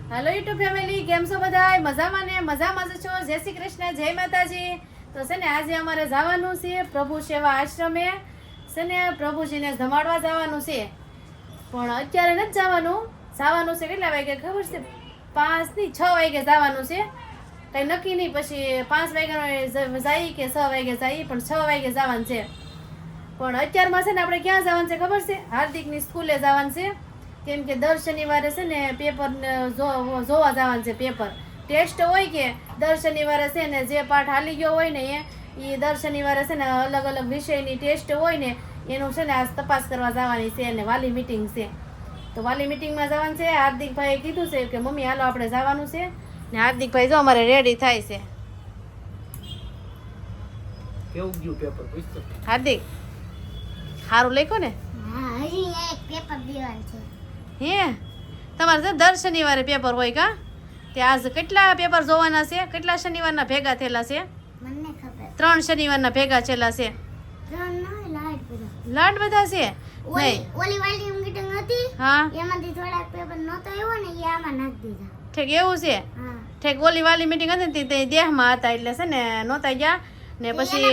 Hello YouTube family, કેમ છો બધાય? મજામાં ને? મજામાં જ છો? જય શ્રી કૃષ્ણ, જય માતાજી. તો છે ને આજે અમારે જવાનું છે પ્રભુ સેવા આશ્રમે છે ને, પ્રભુજીને જમાડવા જવાનું છે. પણ અત્યારે નથી જવાનું છે કેટલા વાગે ખબર છે? 5 થી 6 વાગે જવાનું છે. કઈ નક્કી નહીં, પછી 5 વાગ્યાનો જાય કે 6 વાગે જાય, પણ 6 વાગે જવાનું છે. પણ અત્યારમાં છે ને આપણે ક્યાં જવાનું છે ખબર છે? હાર્દિકની સ્કૂલે જવાનું છે. કેમ કે દર શનિવારે છે ને પેપર જોવા જવાનું છે. પેપર ટેસ્ટ હોય કે દર શનિવારે છે ને જે પાઠ હાલી ગયો હોય ને એ દર શનિવારે છે ને અલગ અલગ વિષયની ટેસ્ટ હોય ને એનું છે ને આજ તપાસ કરવા જવાની છે. અને વાલી મિટિંગ છે, તો વાલી મિટિંગમાં જવાનું છે. હાર્દિકભાઈએ કીધું છે કે મમ્મી હાલો આપણે જવાનું છે. ને હાર્દિકભાઈ જો અમારે રેડી થાય છે. કેવું ગયું પેપર પૂછતો? હાર્દિક સારું લખ્યું ને? હા, હજી એક પેપર દેવાનું છે. હે તમારે તો દર શનિવારે પેપર હોય કા? તે આજ કેટલા પેપર જોવાના છે? કેટલા શનિવારના ભેગા થયેલા છે? મને ખબર 3 શનિવારના ભેગા થયેલા છે. ત્રણ ના લાઈટ બધા લાડ બધા છે નહીં? ઓલી વાલી મીટિંગ હતી હા એમાંથી થોડાક પેપર નહોતો આવ્યો ને એ આમાં નાખી દીધા. ઠીક એવું છે. હા, ઠીક ઓલી વાલી મિટિંગ હતી ને તે દેહમાં હતા એટલે છે ને નહોતા ગયા ને પછી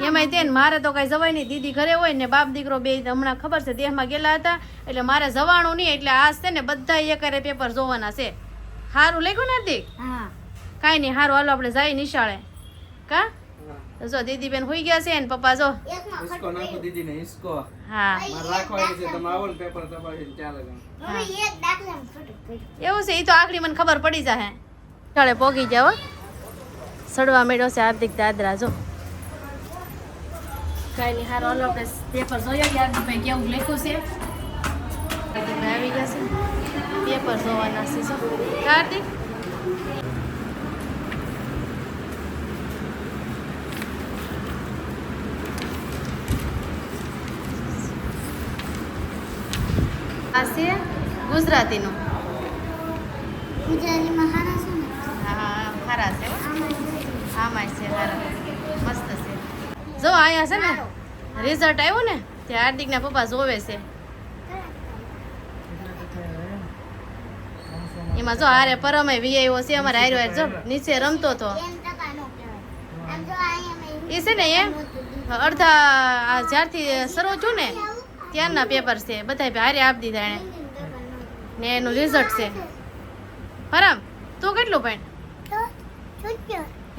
એમાંય તે ને મારે તો કઈ જવાય નહીં. દીદી ઘરે હોય ને બાપ દીકરો બે હમણાં ખબર છે દેહમાં ગયેલા હતા એટલે મારે જવાનું નહીં. એટલે આજ છે ને બધા એકારે પેપર જોવાના છે. સારું લખ્યું ને હાર્દિક? હા, કાંઈ નહીં, સારું હાલો આપણે જાય નિશાળે કા? તો જો દીદી બેન હોઈ ગયા છે ને પપ્પા જો એકમાં હિસકો નાખો દીદીને હિસકો. હા મારે રાખવાની છે, તમે આવો ને પેપર તપાસીને ચાલે છે. હવે એક દાખલામાં ખોટું પડ્યું. એવું છે. એ તો આખરી મને ખબર પડી જાય. ચાલે પોગી જાવ. સડવા મેળો છે હાર્દિક દાદરા જો. કાંઈ નહીં, સારું હાલો આપણે પેપર જોઈએ હાર્દિકભાઈ કેવું લખ્યું છે. હાર્દિકભાઈ આવી ગયા છે, પેપર જોવાના છે. શું હાર્દિક? આ છે ગુજરાતીનું. ગુજરાતીમાં હારા છે ને? હા સારા છે હો. આમાં આમાંય છે સારા, મસ્ત છે. જો અહીંયા છે ને રિઝલ્ટ આવ્યું ને તે હાર્દિકના પપ્પા જોવે છે. એમાં જો હારે પરમે વીઆઈઓ છે અમારે હાર્યો હાર જો નીચે રમતો હતો. 10% નો કહેવાય. આમ જો અહીંયા એ છે ને એ અડધા આ જ્યારથી શરૂ થયું ને ત્યારના પેપર છે. બધા હારે આપી દીધા એણે ને એનું રિઝલ્ટ છે. પરમ તું કેટલું ભણ?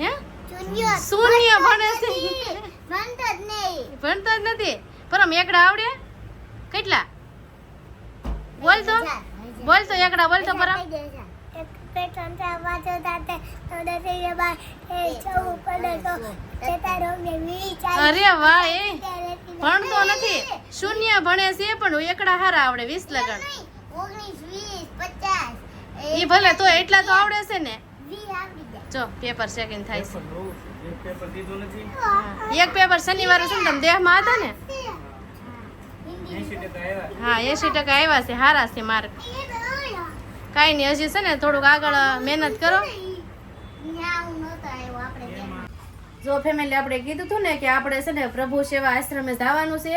હે શૂન્ય ભણે છે. ભણતો જ નથી. પરમ એકડા આવડે? કેટલા? બોલતો બોલતો એકડા બોલતો પરમ. અરે વાહ, એ ભણતો નથી, શૂન્ય ભણે છે પણ એકડા હારા આવડે 20 લગન. 19, 20, 50 એ ભલે તો એટલા તો આવડે છે ને. 20 આવડી જાય. જો પેપર સેકન્ડ થાય છે. એક પેપર દીધું નથી. એક પેપર શનિવારે છે ને તમે દેહમાં હતા ને? 80% આવ્યા. હા 80% આવ્યા છે, સારા છે માર્ક. કાંઈ નહીં, હજી છે ને થોડુંક આગળ મહેનત કરો. જો ફેમિલી, આપણે કીધું હતું ને કે આપણે છે ને પ્રભુ સેવા આશ્રમે જવાનું છે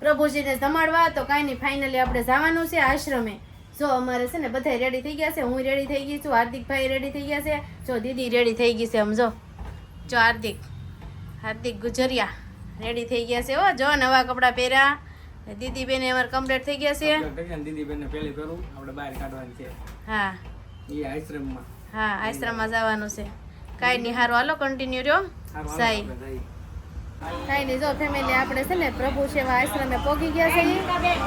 પ્રભુજીને જમાડવા. તો કાંઈ નહીં, ફાઇનલી આપણે જવાનું છે આશ્રમે. જો અમારે છે ને બધા રેડી થઈ ગયા છે. હું રેડી થઈ ગઈ છું, હાર્દિકભાઈ રેડી થઈ ગયા છે. જો દીદી રેડી થઈ ગઈ છે. સમજો જો હાર્દિક ગુજરિયા રેડી થઈ ગયા છે. હો જો નવા કપડાં પહેર્યા. દીદી બેને અમારે કમ્પ્લીટ થઈ ગયા છે. દીદી બેન પેલી કરું આપણે બહાર કાઢવાની છે. હા એ આશ્રમમાં. હા આશ્રમમાં જવાનું છે. કાંઈ નહીં, સારું હાલો કન્ટિન્યુ રહ્યો સાઈ. કાંઈ નહીં, જો ફેમિલી આપણે છે ને પ્રભુ સેવા આશ્રમે પહોંચી ગયા છે.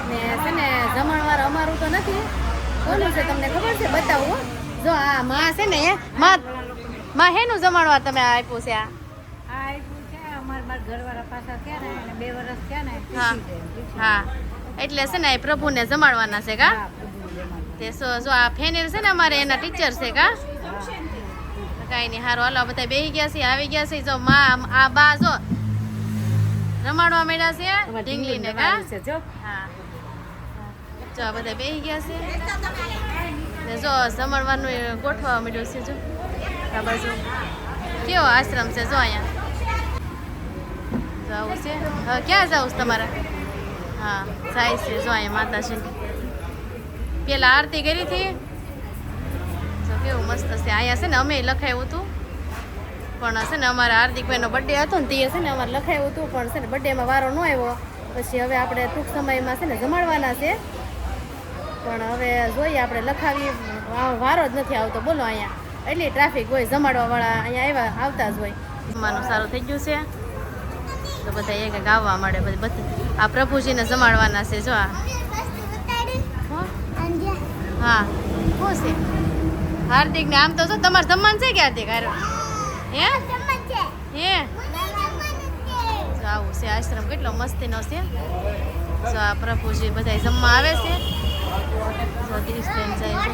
ને છે ને જમણવાર અમારું તો નથી, કોનું છે તમને ખબર છે? બતાવું હો. જો આ માં છે ને માં હેનું જમણવાર તમે આપ્યું છે? હા હા, એટલે છે ને એ પ્રભુને જમાડવાના છે કા? તે જો આ ફેનિલ છે ને અમારે એના ટીચર છે કા? કાંઈ નહીં, સારું હાલો બધા બેસી ગયા છે, આવી ગયા છે. જો માં આ બા જો રમાડવા માંડ્યા છે ઢીંગલીને કા? હા જો આ બધા બેસી ગયા છે ને જો જમણવાનું ગોઠવા માંડ્યું છે. જો આ બાજુ કેવો આશ્રમ છે. જો અહીંયા જવું છે. હવે ક્યાં જવું છે તમારે? હા જાય છે. જો અહીંયા માતાજી પેલા આરતી કરી હતી જો કેવું મસ્ત છે. અહીંયા છે ને અમે લખાયું હતું, પણ છે ને અમારા હાર્દિકભાઈનો બર્થડે હતો ને તે છે ને અમારે લખાયું હતું, પણ છે ને બર્થડેમાં વારો ન આવ્યો. પછી હવે આપણે ટૂંક સમયમાં છે ને જમાડવાના છે, પણ હવે જોઈએ આપણે લખાવી વારો જ નથી આવતો. બોલો અહીંયા એટલી ટ્રાફિક હોય, જમાડવાવાળા અહીંયા આવતા જ હોય. જમવાનું સારું થઈ ગયું છે તો બધા એક ગાવા માંડે. બધું આ પ્રભુજીને જમાડવાના છે. જો આ હા શું છે હાર્દિક ને? આમ તો જો તમારે જમવાનું છે કે હાર્દિક? હે હે જો આવું છે આશ્રમ, કેટલો મસ્તીનો છે. જો આ પ્રભુજી બધા જમવા આવે છે. જો દિનેશબેન જાય છે,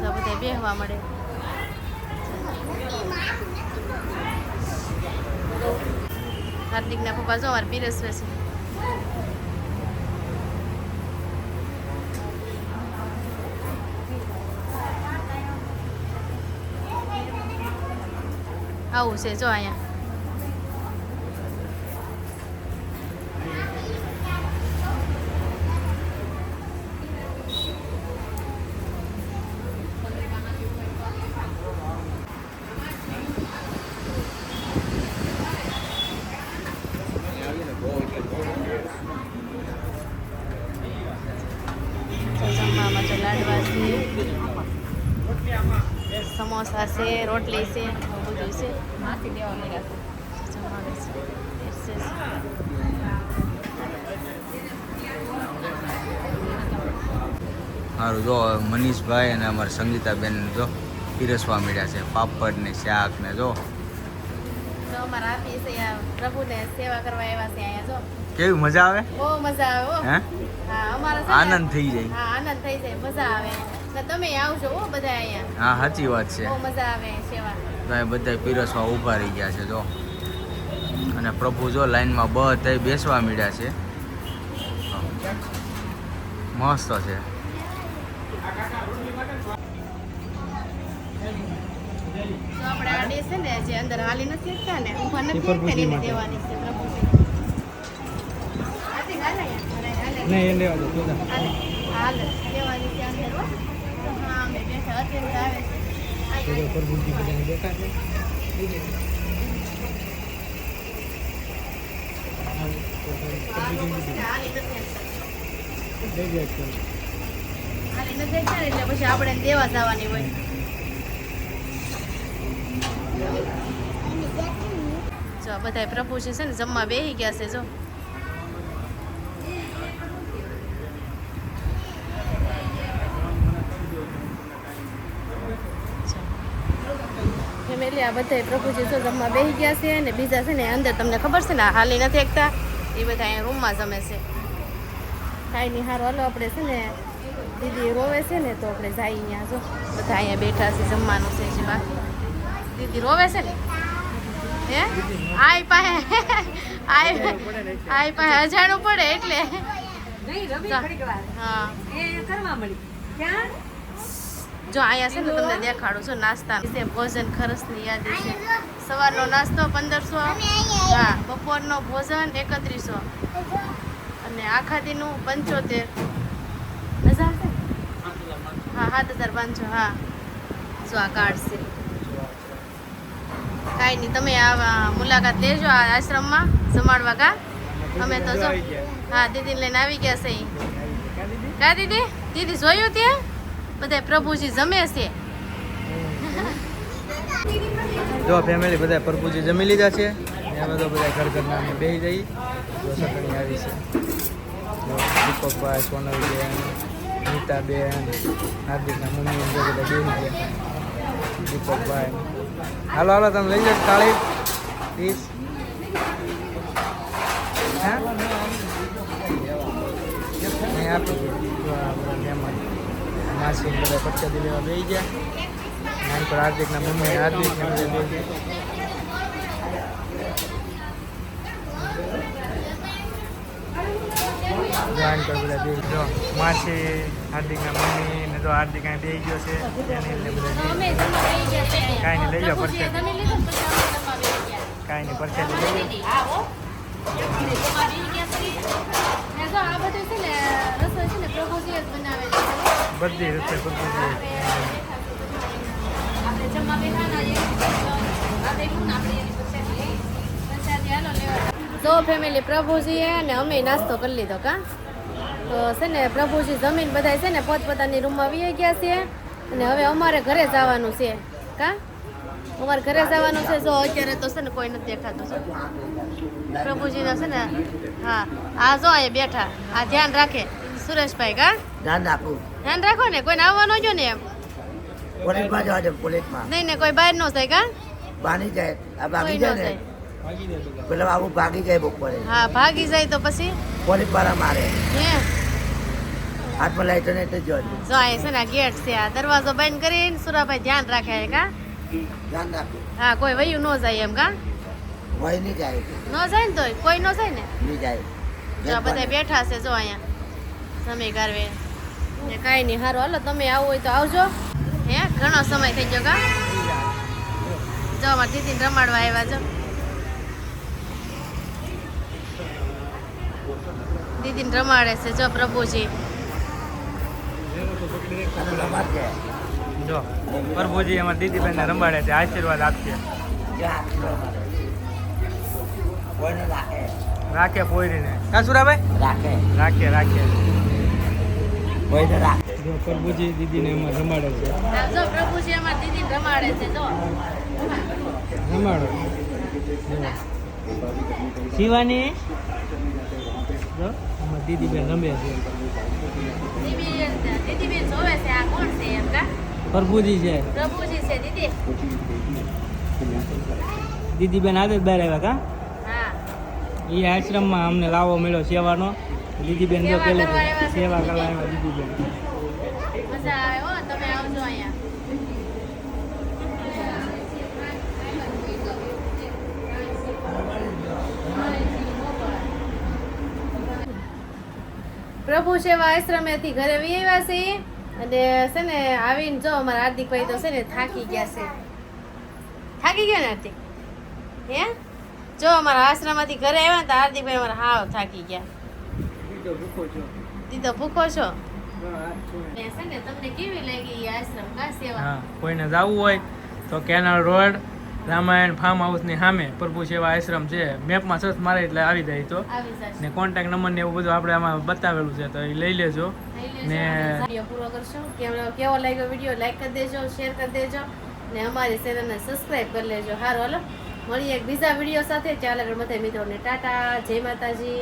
જો બધા બેહવા મળે. હાર્દિકના પપ્પા જો અમારે પીરસવે છે. આવું છે જો અહીંયા. જમવામાં તો લાડવા છે, સમોસા છે, રોટલી છે, બધું છે. માથી દેવા મળ્યા જમવાનું છે. સારું જો મનીષભાઈ અને અમારા સંગીતાબેન જો પીરસવા મળ્યા છે, પાપડ ને શાક ને જો તો અમારા આપી છે આ પ્રભુને સેવા કરવા આવ્યા છે અહીંયા. જો કેવી મજા આવે, બહુ મજા આવે હો. હે હા અમારા છે ને- આનંદ થઈ જાય. હા આનંદ થઈ જાય, મજા આવે. તો તમે આવજો હો બધા અહીંયા, હા સાચી વાત છે. બહુ મજા આવે સેવા. તો બધા પીરસવા ઊભા રહી ગયા છે જો, અને પ્રભુ જો લાઈનમાં બધા બેસવા મળ્યા છે. મસ્ત છે. તો આપણે આ ડે છે ને જે અંદર હાલી નથી શકતા ને, ઊભા નથી શકતા ને, એને દેવાની છે પ્રભુજી. હાથી હાલે અહીંયા, હાલે. નહીં એ લેવા દો બધા. હાલે હાલે દેવાની છે અંદર હો. તો હા અમે બેઠા અત્યારે આવે છે. પેલો પ્રભુજી બધાને દેખાય છે. આ લોકો છે ને હાલી નથી શકતા. લઈ જાય છે. હાલી નથી શકતા ને એટલે પછી આપણે એને દેવા જવાની હોય. જો બધા પ્રભુજી છે ને જમવા બેસી ગયા છે. જો ફેમિલી આ બધા પ્રભુજી જો જમવા બેસી ગયા છે, ને બીજા છે ને અંદર તમને ખબર છે ને હાલી નથી એકતા, એ બધા અહીંયા રૂમમાં જમે છે. કાંઈ નહીં, હારું હાલો આપણે છે ને દીદી રોવે છે ને તો આપણે જઈએ અહીંયા. જો બધા અહીંયા બેઠા છે, જમવાનું છે જે બાકી. દીદી રોવે છે ને હે આઈ પાસે આઈ પાસે અજાણું પડે એટલે હા. જો અહીંયા છે ને તમને દેખાડું છું નાસ્તા છે, ભોજન ખર્ચની યાદી છે. સવારનો નાસ્તો 1500, હા બપોરનો ભોજન 3100 અને આખા દીનું 75,000 છે. હા 7500. હા જો આ કાર્ડ છે. કાંઈ નહીં, તમે આ મુલાકાત લેજો આ આશ્રમમાં જમાડવા. કા અમે તો જો હા દીદીને લઈને આવી ગયા છે. કા દીદી દીદી જોયું ત્યાં બધા પ્રભુજી જમે છે. જો ફેમિલી બધા પ્રભુજી જમી લીધા છે. અમે તો બધા ઘર ઘરના અમે બેસી જઈએ. જો સકણી આવી છે. જો દીપકભાઈ, સોનલબેન, નીતાબેન, હાર્દિકના મમ્મી જો બધા બેસી ગયા. દીપકભાઈ હાલો હાલો તમે લઈ જાઓ થાળી પ્લીઝ. હા અહીં આપી દો. બધા મહેમાન માસી બધા પ્રસાદી લેવા બેસી ગયા. નાની પર હાર્દિકના મમ્મી હાર્દિકને બધા બેસી ગયા. જોઈન પર બધા બેસી જો માસી હાર્દિકના મમ્મી ને તો હાર્દિક અહીં બેસી ગયો છે. એને એટલે બધા અમે જમવા બેસી ગયા છે અહીંયા. કાંઈ નહીં, લઈ જાઓ પ્રભુજીએ પરસાદ. જમી લીધું ને પછી અમે જમવા બેસી ગયા. કાંઈ નહીં પ્રસાદી લઈ લો. હા હો. જમવા બેસી ગયા છીએ. ને જો આ બધું છે ને રસોઈ છે ને પ્રભુજીએ જ બનાવેલી છે. બધી રીતે પ્રભુજી આપણે જમવા બેઠાના તો ફેમિલી પ્રભુજીએ અને અમે નાસ્તો કરી લીધો કા તો છે ને પ્રભુજી જમીન બધા છે ને પોતપોતાની રૂમમાં વી ગયા છે અને હવે અમારે ઘરે જવાનું છે કા અમારે ઘરે જવાનું છે જો અત્યારે તો છે ને કોઈ નથી દેખાતું છે પ્રભુજીના છે ને હા આ જો અહીંયા બેઠા આ ધ્યાન રાખે સુરેશભાઈ કા ધ્યાન રાખવું ધ્યાન રાખો ને કોઈને આવવાનો જો ને એમ પોલીસમાં જવા દે પોલીસમાં નહીં ને કોઈ બહાર નો જાય કા બાની જાય આ કોઈ ભાગી નો જાય ને જાય પેલા આવું ભાગી જાય બપોરે હા ભાગી જાય તો પછી પોલીસ વાળા મારે હે હાથમાં લાઈટ ને એટલે જોજો જો અહીં છે ને આ ગેટ છે આ દરવાજો બંધ કરીને સુરાભાઈ ધ્યાન રાખે છે કા ધ્યાન રાખવું હા કોઈ વયું ન જાય એમ કા વહી નહીં જાય ન જાય ને તો કોઈ ન જાય ને નહીં જાય જો આ બધા બેઠા છે જો અહીંયા સમય ગારવે ને કાંઈ નહીં સારું હાલો તમે આવો હોય તો આવજો હે ઘણો સમય થઈ ગયો કા જો અમારી દીદીને રમાડવા આવ્યા જો દીદીને રમાડે છે જો પ્રભુજી અને રમાડશે જો પ્રભુજી અમારા દીદીબેનને રંબાડે છે આશીર્વાદ આપશે જ્યાં રમાડે. કોઈને રાખે રાખે પોયરીને કા સુરાભાઈ રાખે રાખે કોઈને રાખે જો પ્રભુજી દીદીને એમાં રમાડે છે હા, જો પ્રભુજી અમારી દીદીને રમાડે છે જો રમાડો શિવાની જો અમારા દીદીબેન રમે છે દીદીબેન જોવે છે આ કોણ છે એમ કા પ્રભુજી છે પ્રભુજી છે દીદી દીદીબેન આજે જ બહાર આવ્યા કા હા એ આશ્રમમાં અમને લાવો મળ્યો સેવાનો દીદીબેન જો સેવા પેલે કરવા આવ્યા છે સેવા કરવા આવ્યા દીદીબેન મજા આવે હો તમે આવજો અહીંયા પ્રભુ સેવા આશ્રમેથી ઘરે વી આવ્યા છે અને છે ને આવીને જો અમારા હાર્દિકભાઈ તો છે ને થાકી ગયા છે થાકી ગયા ને હાર્દિક હે જો અમારા આશ્રમમાંથી ઘરે આવ્યા ને તો હાર્દિકભાઈ અમારા હાવ થાકી ગયા દીધો ભૂખો છો ને છે ને તમને કેવી લાગી ઈ આશ્રમ કા સેવા હા કોઈને જવું હોય તો કેનાલ રોડ રામાયણ ફાર્મ હાઉસની સામે પ્રભુ સેવા આશ્રમ છે મેપમાં સર્ચ મારે એટલે આવી જાય તો આવી જશે ને કોન્ટેક્ટ નંબર ને એવું બધું આપણે આમાં બતાવેલું છે તો એ લઈ લેજો ને વિડીયો પૂરો કરશો કેવો લાગ્યો વિડીયો લાઈક કરી દેજો શેર કરી દેજો ને અમારી ચેનલને સબસ્ક્રાઇબ કરી લેજો હારો હાલો મળીએ એક બીજા વિડીયો સાથે ચાલ આગળ બધા મિત્રોને ટાટા જય માતાજી